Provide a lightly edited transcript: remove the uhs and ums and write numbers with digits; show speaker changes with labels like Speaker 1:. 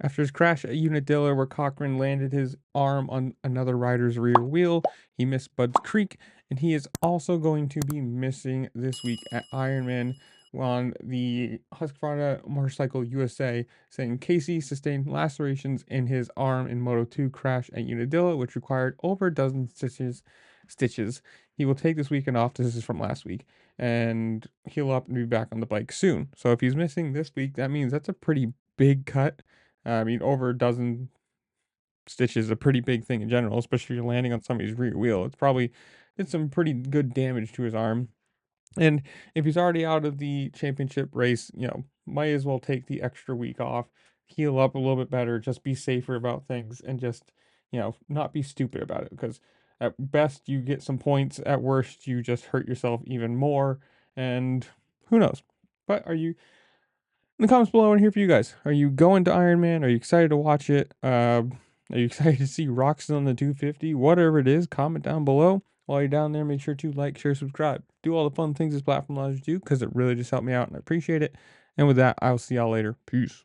Speaker 1: After his crash at Unadilla, where Cochran landed his arm on another rider's rear wheel, he missed Bud's Creek, and he is also going to be missing this week at Ironman on the Husqvarna Motorcycle USA, saying Casey sustained lacerations in his arm in Moto2 crash at Unadilla, which required over a dozen stitches. He will take this weekend off. This is from last week, and heal up and be back on the bike soon. So if he's missing this week, that means that's a pretty big cut. I mean, over a dozen stitches is a pretty big thing in general, especially if you're landing on somebody's rear wheel. It's probably did some pretty good damage to his arm. And if he's already out of the championship race, might as well take the extra week off, heal up a little bit better, just be safer about things, and just, not be stupid about it. Because at best, you get some points. At worst, you just hurt yourself even more. And who knows? But in the comments below, I want to hear from you guys. Are you going to Ironman? Are you excited to watch it? Are you excited to see Roxon on the 250? Whatever it is, comment down below. While you're down there, make sure to like, share, subscribe. Do all the fun things this platform allows you to do, because it really just helped me out and I appreciate it. And with that, I'll see y'all later. Peace.